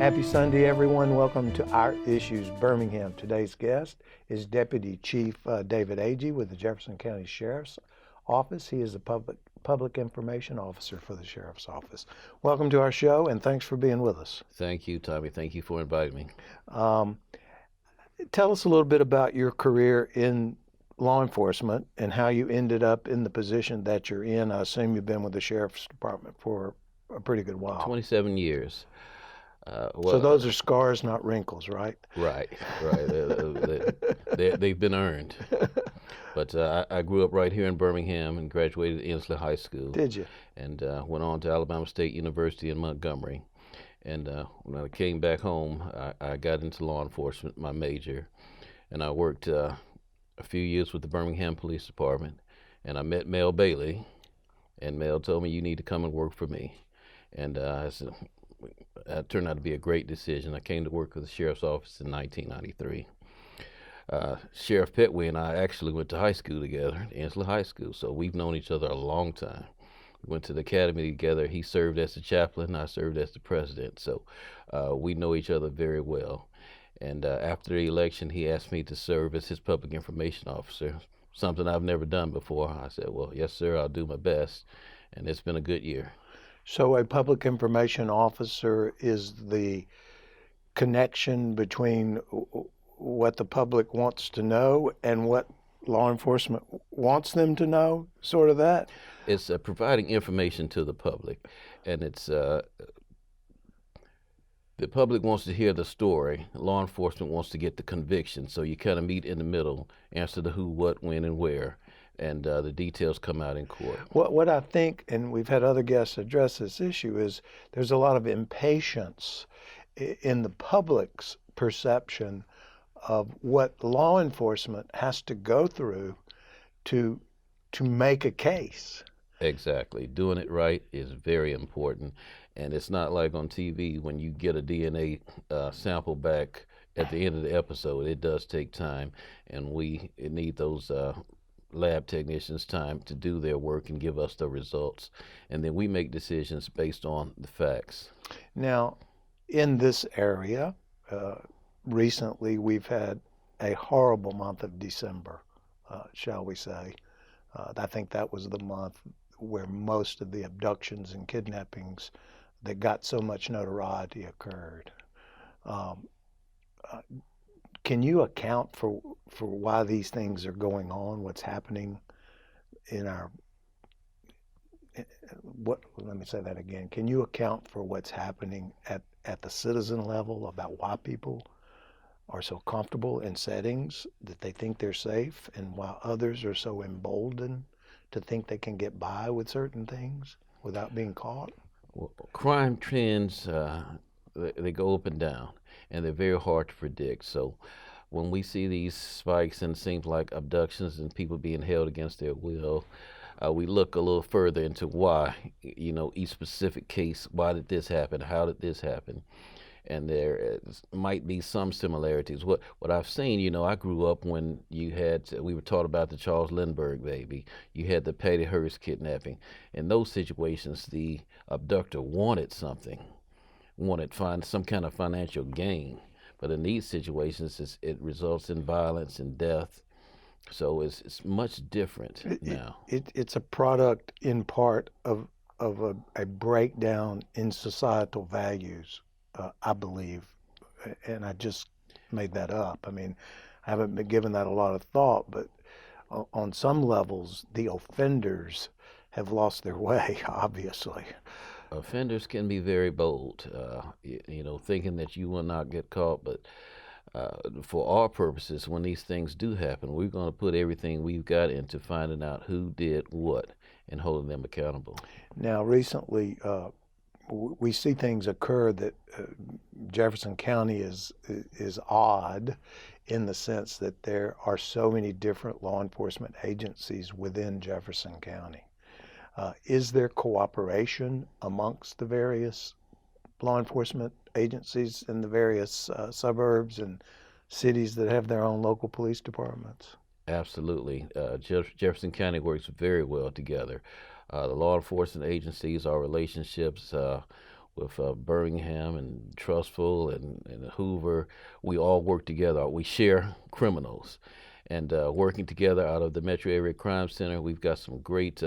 Happy Sunday, everyone. Welcome to Our Issues Birmingham. Today's guest is Deputy Chief David Agee with the Jefferson County Sheriff's Office. He is the public information officer for the Sheriff's Office. Welcome to our show, and thanks for being with us. Thank you, Tommy. Thank you for inviting me. Tell us a little bit about your career in law enforcement and how you ended up in the position that you're in. I assume you've been with the Sheriff's Department for a pretty good while. 27 years. So those are scars, not wrinkles, right? Right. They've been earned. But I grew up right here in Birmingham and graduated Inslee High School. Did you? And went on to Alabama State University in Montgomery. And when I came back home, I got into law enforcement, my major. And I worked a few years with the Birmingham Police Department. And I met Mel Bailey. And Mel told me, you need to come and work for me. And I said, it turned out to be a great decision. I came to work with the Sheriff's Office in 1993. Sheriff Petway and I actually went to high school together, Inslee High School, so we've known each other a long time. We went to the academy together. He served as the chaplain, I served as the president, so we know each other very well. And after the election, he asked me to serve as his public information officer, something I've never done before. I said, well, yes, sir, I'll do my best, and it's been a good year. So a public information officer is the connection between what the public wants to know and what law enforcement wants them to know, sort of that? It's providing information to the public, and it's the public wants to hear the story. Law enforcement wants to get the conviction, so you kind of meet in the middle, answer the who, what, when, and where. And the details come out in court. What I think, and we've had other guests address this issue, is there's a lot of impatience in the public's perception of what law enforcement has to go through to make a case. Exactly. Doing it right is very important. And it's not like on TV when you get a DNA sample back at the end of the episode. It does take time, and we need those lab technicians time to do their work and give us the results, and then we make decisions based on the facts. Now, in this area, recently we've had a horrible month of December, shall we say. I think that was the month where most of the abductions and kidnappings that got so much notoriety occurred. Can you account for why these things are going on? What's happening in our let me say that again. Can you account for what's happening at the citizen level about why people are so comfortable in settings that they think they're safe, and why others are so emboldened to think they can get by with certain things without being caught? Well, crime trends, they go up and down, and they're very hard to predict. So when we see these spikes and it seems like abductions and people being held against their will, we look a little further into why, each specific case. Why did this happen? How did this happen? And there might be some similarities. What I've seen, I grew up when we were taught about the Charles Lindbergh baby. You had the Patty Hearst kidnapping. In those situations, the abductor wanted something, find some kind of financial gain. But in these situations, it results in violence and death. So it's much different now. It's a product in part of a breakdown in societal values, I believe. And I just made that up. I mean, I haven't been given that a lot of thought, but on some levels, the offenders have lost their way, obviously. Offenders can be very bold, thinking that you will not get caught. But for our purposes, when these things do happen, we're going to put everything we've got into finding out who did what and holding them accountable. Now, recently, we see things occur that Jefferson County is odd in the sense that there are so many different law enforcement agencies within Jefferson County. Is there cooperation amongst the various law enforcement agencies in the various suburbs and cities that have their own local police departments? Absolutely. Jefferson County works very well together. The law enforcement agencies, our relationships with Birmingham and Trustful and Hoover. We all work together. We share criminals. And working together out of the Metro Area Crime Center, we've got some great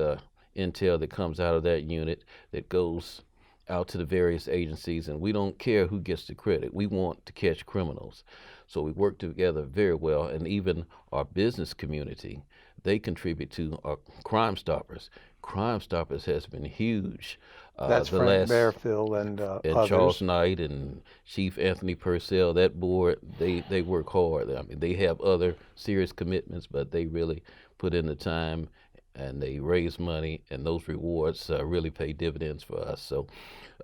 intel that comes out of that unit that goes out to the various agencies, and we don't care who gets the credit. We want to catch criminals. So we work together very well, and even our business community, they contribute to our Crime Stoppers. Crime Stoppers has been huge. That's The Frank last Bearfield and Charles others. Knight and Chief Anthony Purcell, that board, they work hard. I mean, they have other serious commitments, but they really put in the time and they raise money, and those rewards really pay dividends for us. So,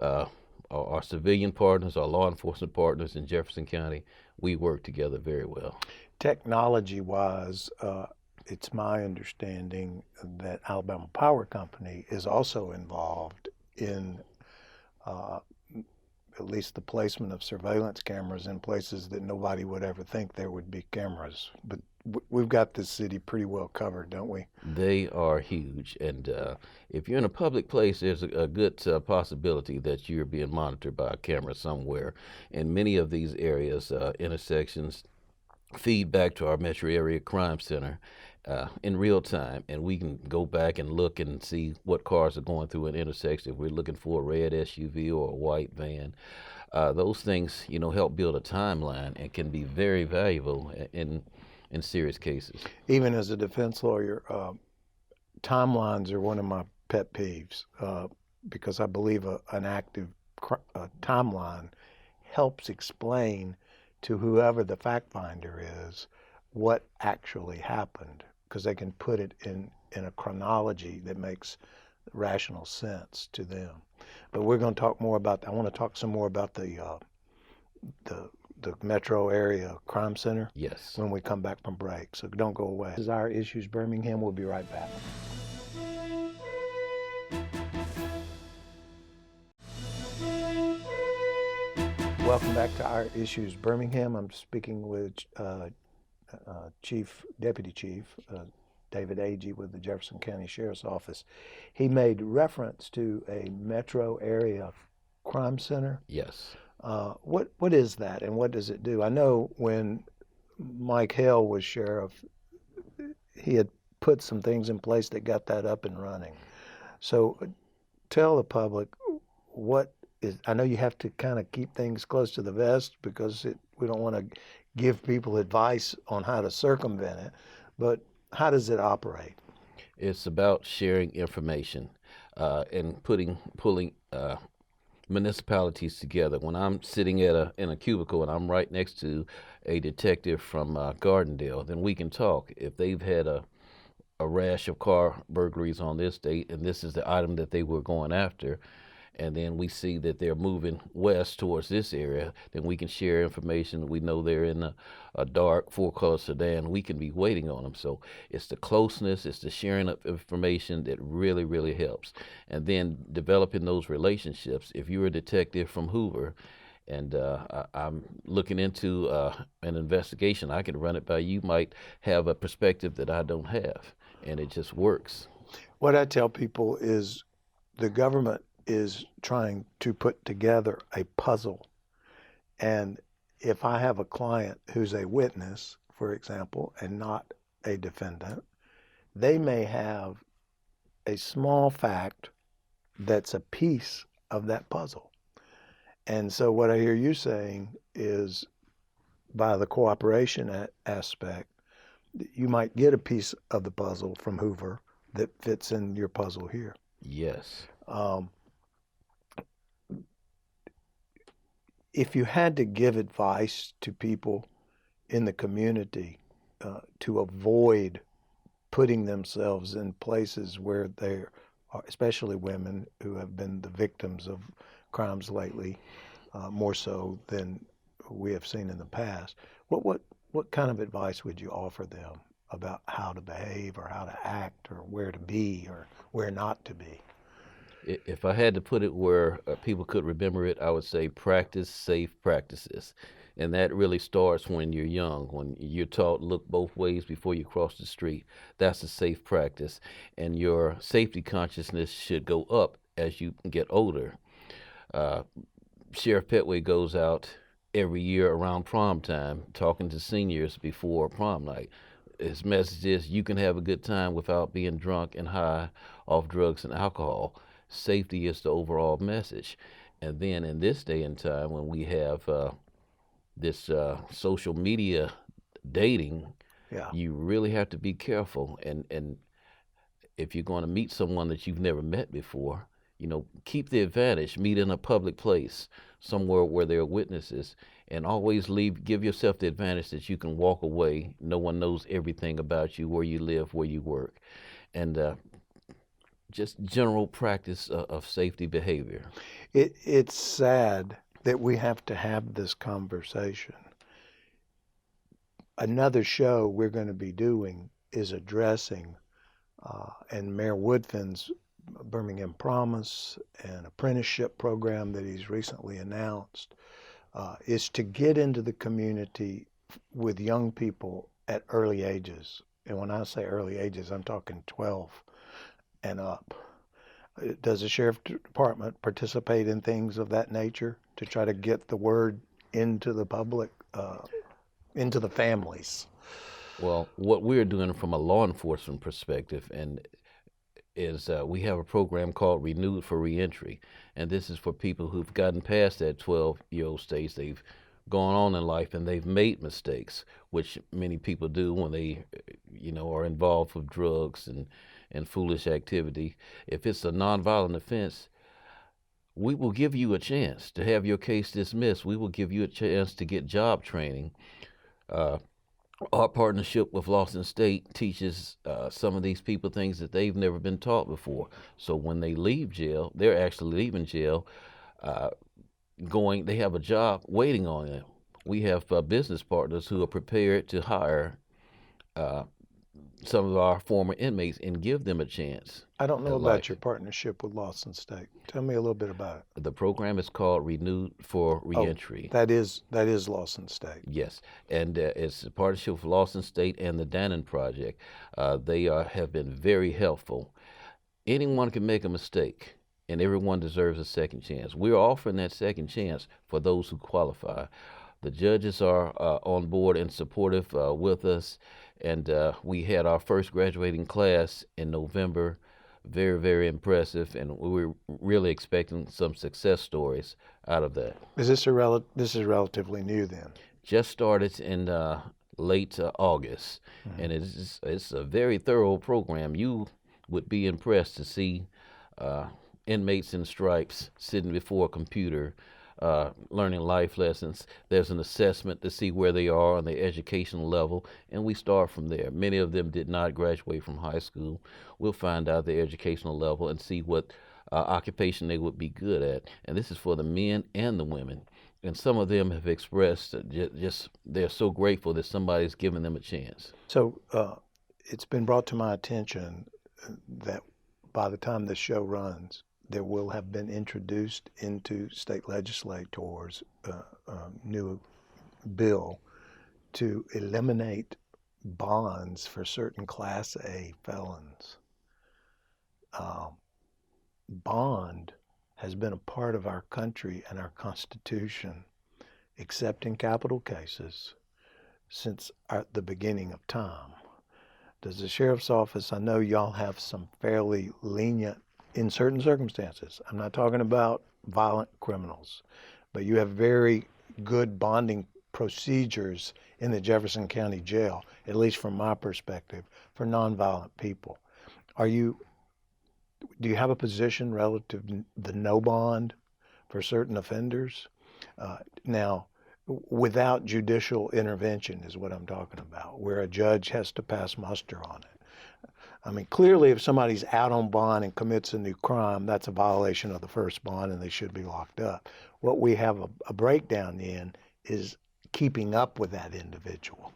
uh, our civilian partners, our law enforcement partners in Jefferson County, we work together very well. Technology-wise, it's my understanding that Alabama Power Company is also involved in uh, at least the placement of surveillance cameras in places that nobody would ever think there would be cameras. But we've got this city pretty well covered, don't we? They are huge, and if you're in a public place, there's a good possibility that you're being monitored by a camera somewhere. In many of these areas, intersections feed back to our Metro Area Crime Center in real time, and we can go back and look and see what cars are going through an intersection. If we're looking for a red SUV or a white van, those things, help build a timeline and can be very valuable in serious cases. Even as a defense lawyer, timelines are one of my pet peeves because I believe an active timeline helps explain to whoever the fact finder is what actually happened because they can put it in a chronology that makes rational sense to them. But we're going to talk more about I want to talk some more about the Metro Area Crime Center Yes. when we come back from break. So don't go away. This is Our Issues Birmingham. We'll be right back. Welcome back to Our Issues Birmingham. I'm speaking with Deputy Chief David Agee with the Jefferson County Sheriff's Office. He made reference to a Metro Area Crime Center. Yes. What is that, and what does it do? I know when Mike Hale was sheriff, he had put some things in place that got that up and running. So tell the public what is. I know you have to kind of keep things close to the vest because we don't want to give people advice on how to circumvent it, but how does it operate? It's about sharing information and pulling municipalities together. When I'm sitting in a cubicle and I'm right next to a detective from Gardendale, then we can talk. If they've had a rash of car burglaries on this date and this is the item that they were going after, and then we see that they're moving west towards this area, then we can share information. We know they're in a dark four-color sedan. We can be waiting on them. So it's the closeness, it's the sharing of information that really, really helps. And then developing those relationships. If you're a detective from Hoover and I'm looking into an investigation, I can run it by you. Might have a perspective that I don't have, and it just works. What I tell people is the government is trying to put together a puzzle. And if I have a client who's a witness, for example, and not a defendant, they may have a small fact that's a piece of that puzzle. And so what I hear you saying is by the cooperation aspect, you might get a piece of the puzzle from Hoover that fits in your puzzle here. Yes. If you had to give advice to people in the community to avoid putting themselves in places where they are, especially women who have been the victims of crimes lately, more so than we have seen in the past, what kind of advice would you offer them about how to behave or how to act or where to be or where not to be? If I had to put it where people could remember it, I would say practice safe practices. And that really starts when you're young, when you're taught look both ways before you cross the street. That's a safe practice. And your safety consciousness should go up as you get older. Uh, Sheriff Petway goes out every year around prom time talking to seniors before prom night. His message is you can have a good time without being drunk and high off drugs and alcohol. Safety is the overall message. And then in this day and time, when we have this social media dating, Yeah. you really have to be careful. And if you're going to meet someone that you've never met before, keep the advantage. Meet in a public place, somewhere where there are witnesses, and always give yourself the advantage that you can walk away. No one knows everything about you, where you live, where you work, and just general practice of safety behavior. It's sad that we have to have this conversation. Another show we're going to be doing is addressing, and Mayor Woodfin's Birmingham Promise and apprenticeship program that he's recently announced, is to get into the community with young people at early ages. And when I say early ages, I'm talking 12 and up. Does the sheriff department participate in things of that nature to try to get the word into the public, into the families? Well, what we're doing from a law enforcement perspective is we have a program called Renewed for Reentry, and this is for people who've gotten past that 12-year-old stage. They've gone on in life and they've made mistakes, which many people do when they, are involved with drugs and foolish activity. If it's a nonviolent offense, we will give you a chance to have your case dismissed. We will give you a chance to get job training. Our partnership with Lawson State teaches some of these people things that they've never been taught before. So when they leave jail, they're actually leaving jail, they have a job waiting on them. We have business partners who are prepared to hire some of our former inmates and give them a chance I don't know at about life. your partnership with Lawson State. Tell me a little bit about it. The program is called Renewed for Oh, Reentry. that is Lawson State. Yes, and it's a partnership with Lawson State and the Dannon Project. They have been very helpful. Anyone can make a mistake, and everyone deserves a second chance. We're offering that second chance for those who qualify. The judges are on board and supportive with us, and we had our first graduating class in November. Very, very impressive, and we're really expecting some success stories out of that. This is relatively new then? Just started in late August, and it's a very thorough program. You would be impressed to see inmates in stripes sitting before a computer, learning life lessons. There's an assessment to see where they are on the educational level, and we start from there. Many of them did not graduate from high school. We'll find out their educational level and see what occupation they would be good at. And this is for the men and the women. And some of them have expressed just they're so grateful that somebody's given them a chance. So it's been brought to my attention that by the time this show runs, there will have been introduced into state legislators a new bill to eliminate bonds for certain Class A felons. Bond has been a part of our country and our Constitution, except in capital cases, since the beginning of time. Does the sheriff's office, I know y'all have some fairly lenient, in certain circumstances, I'm not talking about violent criminals, but you have very good bonding procedures in the Jefferson County Jail, at least from my perspective, for nonviolent people. Do you have a position relative to the no bond for certain offenders? Now, without judicial intervention is what I'm talking about, where a judge has to pass muster on it. I mean, clearly, if somebody's out on bond and commits a new crime, that's a violation of the first bond and they should be locked up. What we have a breakdown in is keeping up with that individual.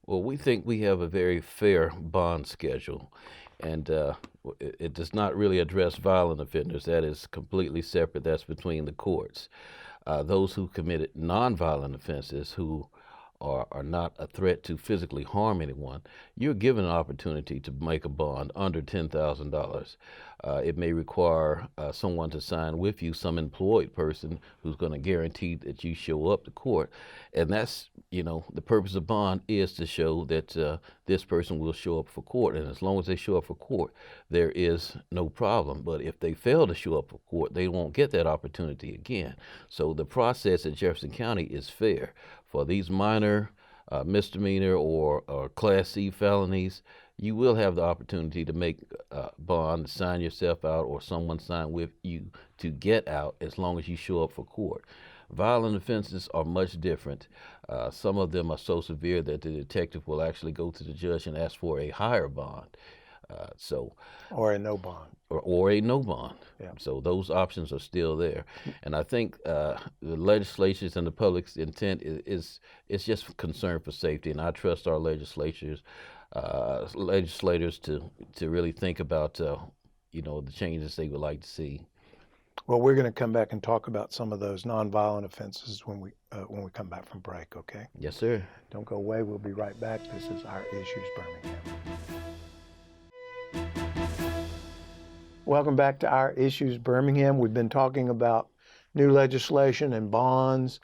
Well, we think we have a very fair bond schedule, and it does not really address violent offenders. That is completely separate. That's between the courts. Those who committed nonviolent offenses, who are not a threat to physically harm anyone, you're given an opportunity to make a bond under $10,000. It may require someone to sign with you, some employed person who's going to guarantee that you show up to court. And that's, the purpose of bond is to show that this person will show up for court. And as long as they show up for court, there is no problem. But if they fail to show up for court, they won't get that opportunity again. So the process at Jefferson County is fair. For these minor misdemeanor or Class C felonies, you will have the opportunity to make bond, sign yourself out, or someone sign with you to get out as long as you show up for court. Violent offenses are much different. Some of them are so severe that the detective will actually go to the judge and ask for a higher bond. Or a no bond. Or a no bond. Yeah. So those options are still there. And I think the legislatures and the public's intent is just concern for safety. And I trust our legislators to really think about the changes they would like to see. Well, we're going to come back and talk about some of those nonviolent offenses when we come back from break, okay? Yes, sir. Don't go away. We'll be right back. This is Our Issues Birmingham. Welcome back to Our Issues Birmingham. We've been talking about new legislation and bonds,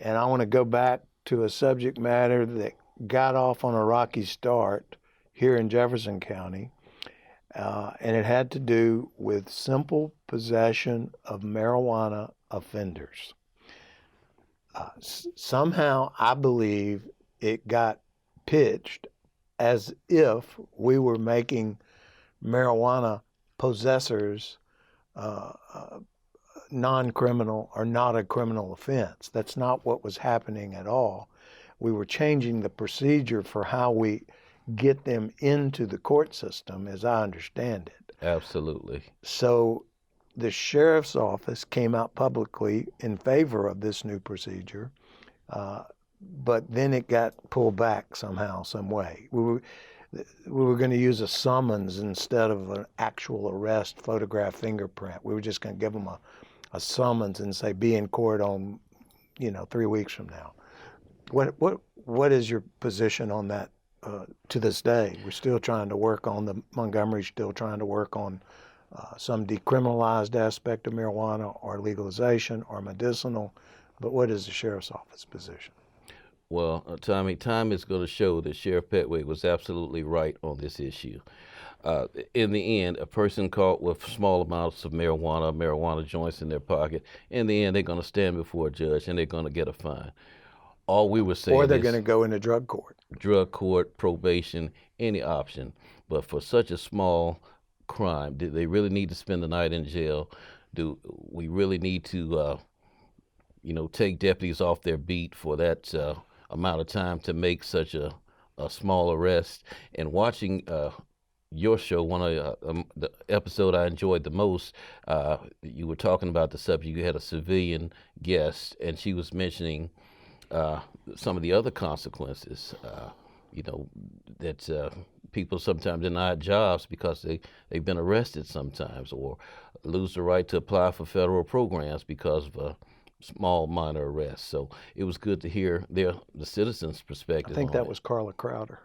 and I want to go back to a subject matter that got off on a rocky start here in Jefferson County, and it had to do with simple possession of marijuana offenders. Somehow, I believe it got pitched as if we were making marijuana possessors non-criminal or not a criminal offense. That's not what was happening at all. We were changing the procedure for how we get them into the court system, as I understand it. Absolutely. So the sheriff's office came out publicly in favor of this new procedure, but then it got pulled back somehow, some way. We were going to use a summons instead of an actual arrest, photograph, fingerprint. We were just going to give them a summons and say, be in court on, 3 weeks from now. What is your position on that to this day? We're still trying to work on Montgomery's still trying to work on some decriminalized aspect of marijuana or legalization or medicinal, but what is the sheriff's office position? Well, Tommy, time is going to show that Sheriff Petway was absolutely right on this issue. In the end, a person caught with small amounts of marijuana joints in their pocket, in the end, they're going to stand before a judge and they're going to get a fine. All we were saying or they're going to go into drug court. Drug court, probation, any option. But for such a small crime, do they really need to spend the night in jail? Do we really need to, take deputies off their beat for that amount of time to make such a small arrest? And watching your show, one of the episode I enjoyed the most, you were talking about the subject. You had a civilian guest, and she was mentioning some of the other consequences, that people sometimes deny jobs because they've been arrested sometimes, or lose the right to apply for federal programs because of a small minor arrest. So it was good to hear the citizens' perspective. I think that was Carla Crowder.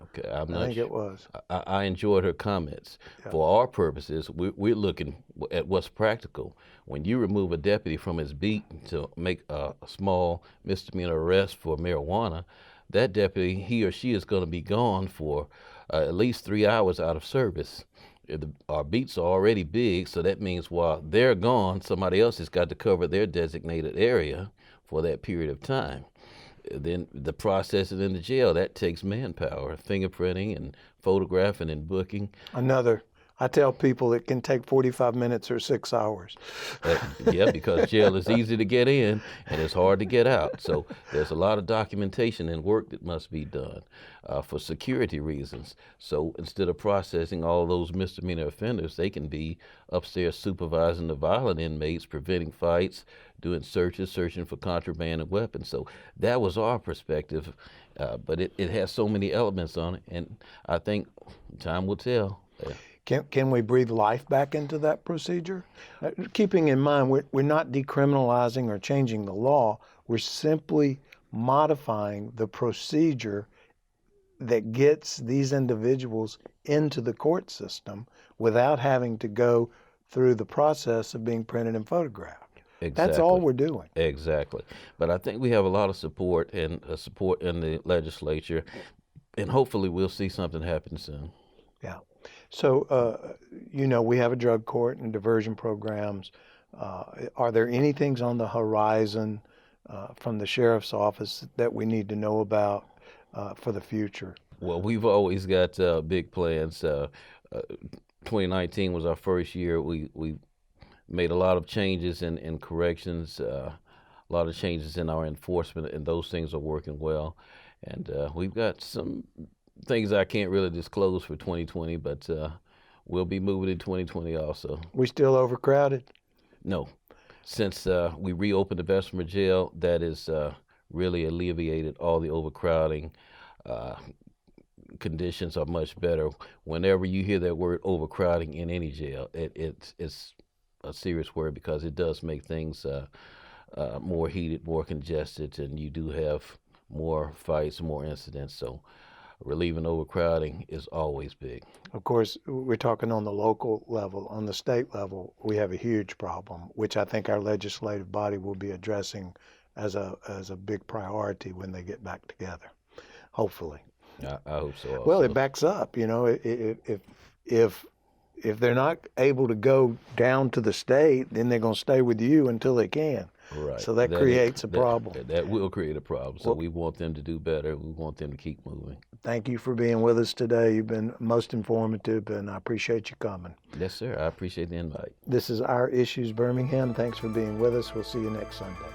Okay, I think it was. I enjoyed her comments. Yeah. For our purposes, we're looking at what's practical. When you remove a deputy from his beat to make a small misdemeanor arrest for marijuana, that deputy, he or she is going to be gone for at least 3 hours out of service. Our beats are already big, so that means while they're gone, somebody else has got to cover their designated area for that period of time. Then the processing in the jail, that takes manpower, fingerprinting and photographing and booking. I tell people it can take 45 minutes or 6 hours. Yeah, because jail is easy to get in and it's hard to get out. So there's a lot of documentation and work that must be done for security reasons. So instead of processing all those misdemeanor offenders, they can be upstairs supervising the violent inmates, preventing fights, doing searching for contraband and weapons. So that was our perspective, but it has so many elements on it, and I think time will tell. Can we breathe life back into that procedure? Keeping in mind, we're not decriminalizing or changing the law. We're simply modifying the procedure that gets these individuals into the court system without having to go through the process of being printed and photographed. That's all Exactly. we're doing. Exactly. But I think we have a lot of support and support in the legislature, and hopefully we'll see something happen soon. Yeah. So, we have a drug court and diversion programs. Are there any things on the horizon from the sheriff's office that we need to know about for the future? Well, we've always got big plans. 2019 was our first year. We made a lot of changes in corrections, a lot of changes in our enforcement, and those things are working well. And we've got some things I can't really disclose for 2020, but we'll be moving in 2020 also. We still overcrowded? No, since we reopened the Bessemer jail, that has really alleviated all the overcrowding. Uh, Conditions are much better. Whenever you hear that word overcrowding in any jail, it's a serious word because it does make things more heated, more congested, and you do have more fights, more incidents. So relieving overcrowding is always big. Of course, we're talking on the local level. On the state level, we have a huge problem, which I think our legislative body will be addressing as a big priority when they get back together, hopefully. I hope so also. Well, it backs up, if they're not able to go down to the state, then they're going to stay with you until they can. Right. So that creates a problem. That will create a problem. So Well, we want them to do better. We want them to keep moving. thank you for being with us today. You've been most informative, and I appreciate you coming. Yes, sir. I appreciate the invite. This is Our Issues Birmingham. Thanks for being with us. We'll see you next Sunday.